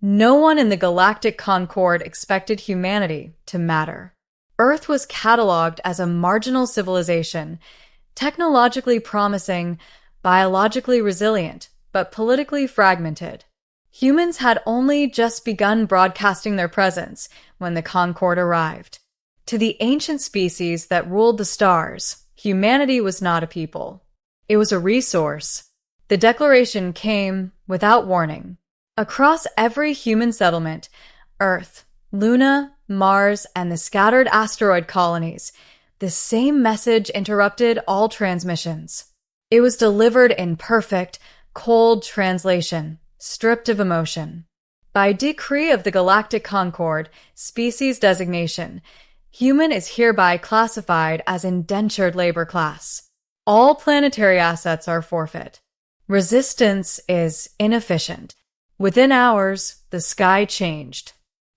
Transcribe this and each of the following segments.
No one in the Galactic Concord expected humanity to matter. Earth was cataloged as a marginal civilization, technologically promising, biologically resilient, but politically fragmented. Humans had only just begun broadcasting their presence when the Concord arrived. To the ancient species that ruled the stars, humanity was not a people. It was a resource. The declaration came without warning. Across every human settlement, Earth, Luna, Mars, and the scattered asteroid colonies, the same message interrupted all transmissions. It was delivered in perfect, cold translation, stripped of emotion. By decree of the Galactic Concord, species designation, human is hereby classified as indentured labor class. All planetary assets are forfeit. Resistance is inefficient. Within hours, the sky changed.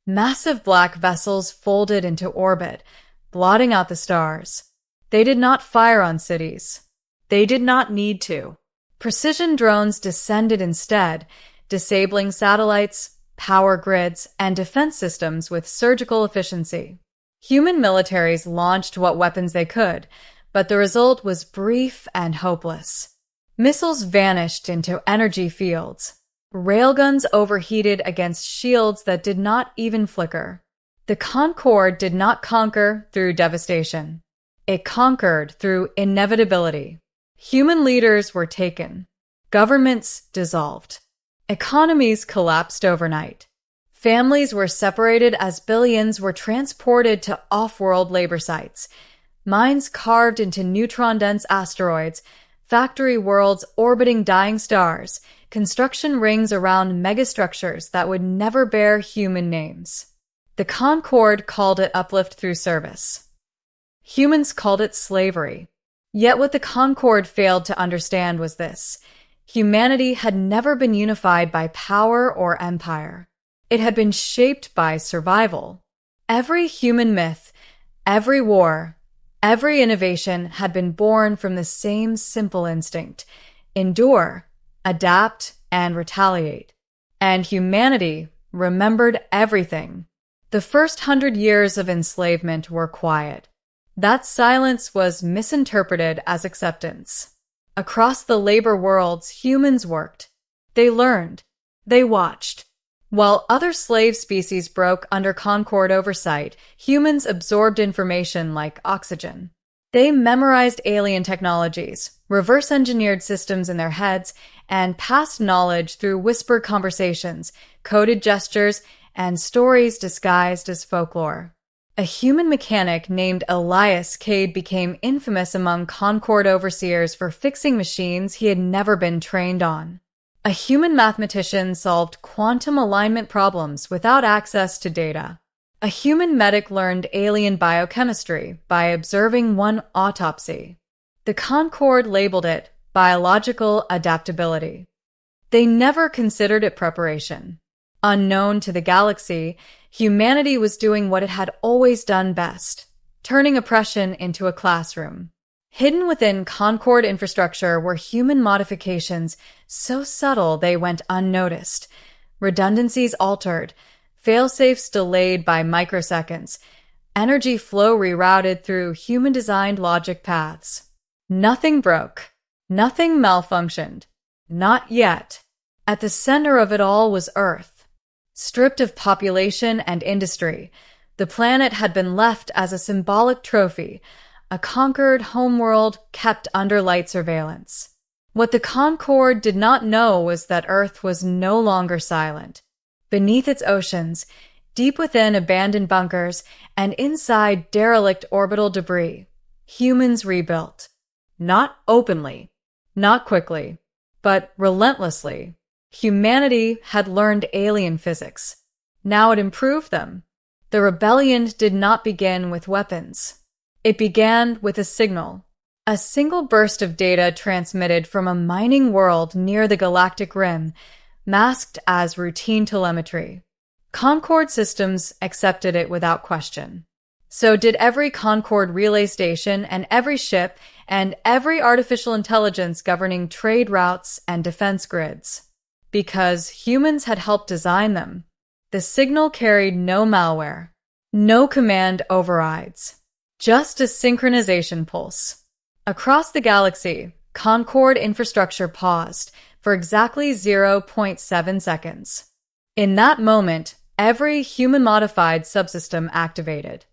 Massive black vessels folded into orbit, blotting out the stars. They did not fire on cities. They did not need to. Precision drones descended instead, disabling satellites, power grids, and defense systems with surgical efficiency. Human militaries launched what weapons they could, but the result was brief and hopeless. Missiles vanished into energy fields. Railguns overheated against shields that did not even flicker. The Concord did not conquer through devastation. It conquered through inevitability. Human leaders were taken. Governments dissolved. Economies collapsed overnight. Families were separated as billions were transported to off-world labor sites. Mines carved into neutron-dense asteroids, factory worlds orbiting dying stars, construction rings around megastructures that would never bear human names. The Concord called it uplift through service. Humans called it slavery. Yet what the Concord failed to understand was this: humanity had never been unified by power or empire. It had been shaped by survival. Every human myth, every war, every innovation had been born from the same simple instinct: endure, adapt, and retaliate. And humanity remembered everything. The first 100 years of enslavement were quiet. That silence was misinterpreted as acceptance. Across the labor worlds, humans worked. They learned. They watched. While other slave species broke under Concord oversight, humans absorbed information like oxygen. They memorized alien technologies, reverse-engineered systems in their heads, and passed knowledge through whispered conversations, coded gestures, and stories disguised as folklore. A human mechanic named Elias Cade became infamous among Concord overseers for fixing machines he had never been trained on. A human mathematician solved quantum alignment problems without access to data. A human medic learned alien biochemistry by observing one autopsy. The Concord labeled it biological adaptability. They never considered it preparation. Unknown to the galaxy, humanity was doing what it had always done best, turning oppression into a classroom. Hidden within Concord infrastructure were human modifications so subtle they went unnoticed, redundancies altered, failsafes delayed by microseconds, energy flow rerouted through human-designed logic paths. Nothing broke. Nothing malfunctioned. Not yet. At the center of it all was Earth. Stripped of population and industry, the planet had been left as a symbolic trophy, a conquered homeworld kept under light surveillance. What the Concord did not know was that Earth was no longer silent. Beneath its oceans, deep within abandoned bunkers, and inside derelict orbital debris, humans rebuilt. Not openly, not quickly, but relentlessly. Humanity had learned alien physics. Now it improved them. The rebellion did not begin with weapons. It began with a signal. A single burst of data transmitted from a mining world near the galactic rim, masked as routine telemetry. Concord systems accepted it without question. So did every Concord relay station and every ship and every artificial intelligence governing trade routes and defense grids. Because humans had helped design them. The signal carried no malware, no command overrides, just a synchronization pulse. Across the galaxy, Concorde infrastructure paused for exactly 0.7 seconds. In that moment, every human-modified subsystem activated.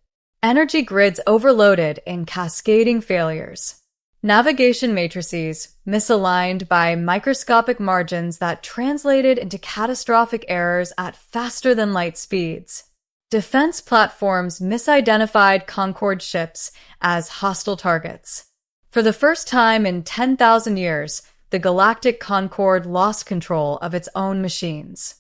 Energy grids overloaded in cascading failures. Navigation matrices misaligned by microscopic margins that translated into catastrophic errors at faster-than-light speeds. Defense platforms misidentified Concorde ships as hostile targets. For the first time in 10,000 years, the Galactic Concorde lost control of its own machines.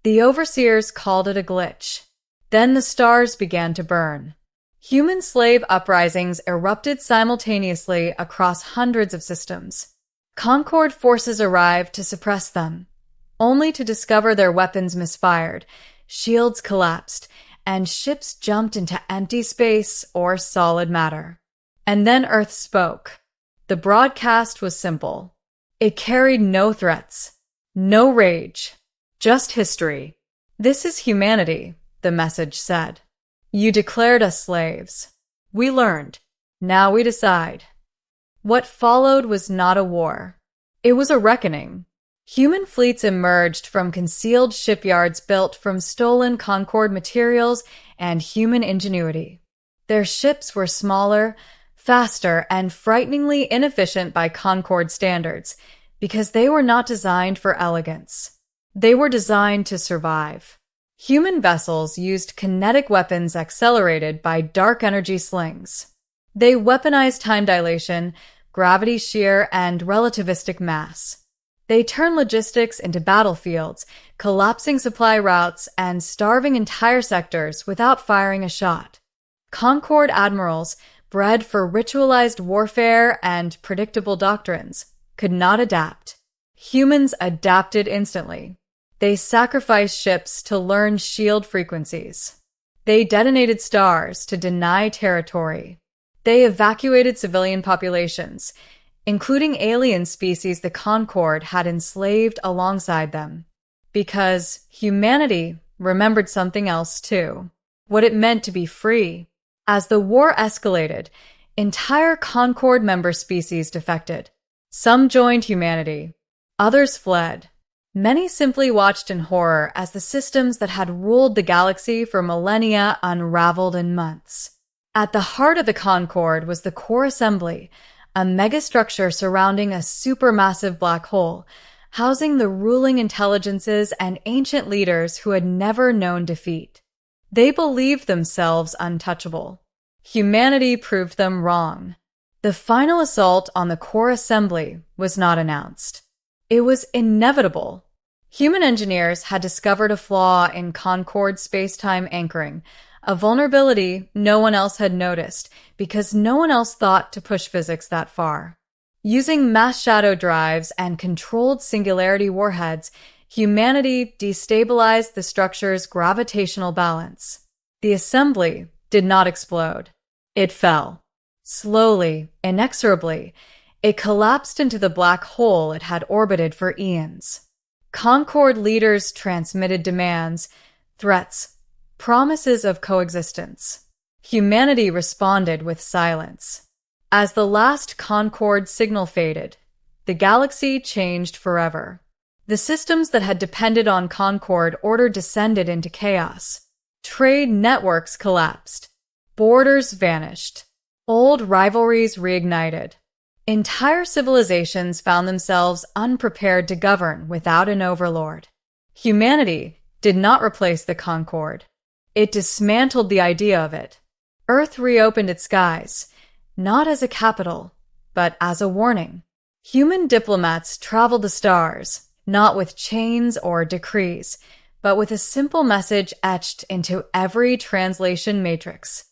The overseers called it a glitch. Then the stars began to burn. Human slave uprisings erupted simultaneously across hundreds of systems. Concorde forces arrived to suppress them, only to discover their weapons misfired, shields collapsed, and ships jumped into empty space or solid matter. And then Earth spoke. The broadcast was simple. It carried no threats, no rage, just history. "This is humanity," the message said. "You declared us slaves. We learned. Now we decide." What followed was not a war. It was a reckoning. Human fleets emerged from concealed shipyards built from stolen Concorde materials and human ingenuity. Their ships were smaller, faster, and frighteningly inefficient by Concorde standards because they were not designed for elegance. They were designed to survive. Human vessels used kinetic weapons accelerated by dark energy slings. They weaponized time dilation, gravity shear, and relativistic mass. They turned logistics into battlefields, collapsing supply routes and starving entire sectors without firing a shot. Concorde admirals, bred for ritualized warfare and predictable doctrines, could not adapt. Humans adapted instantly. They sacrificed ships to learn shield frequencies. They detonated stars to deny territory. They evacuated civilian populations, including alien species the Concorde had enslaved alongside them. Because humanity remembered something else too, what it meant to be free. As the war escalated, entire Concorde member species defected. Some joined humanity. Others fled. Many simply watched in horror as the systems that had ruled the galaxy for millennia unraveled in months. At the heart of the Concorde was the core assembly, a megastructure surrounding a supermassive black hole, housing the ruling intelligences and ancient leaders who had never known defeat. They believed themselves untouchable. Humanity proved them wrong. The final assault on the core assembly was not announced. It was inevitable. Human engineers had discovered a flaw in Concorde space-time anchoring, a vulnerability no one else had noticed because no one else thought to push physics that far. Using mass shadow drives and controlled singularity warheads, humanity destabilized the structure's gravitational balance. The assembly did not explode. It fell. Slowly, inexorably, it collapsed into the black hole it had orbited for eons. Concorde leaders transmitted demands, threats, promises of coexistence. Humanity responded with silence. As the last Concorde signal faded, the galaxy changed forever. The systems that had depended on Concorde order descended into chaos. Trade networks collapsed. Borders vanished. Old rivalries reignited. Entire civilizations found themselves unprepared to govern without an overlord. Humanity did not replace the Concorde. It dismantled the idea of it. Earth reopened its skies, not as a capital, but as a warning. Human diplomats traveled the stars, not with chains or decrees, but with a simple message etched into every translation matrix.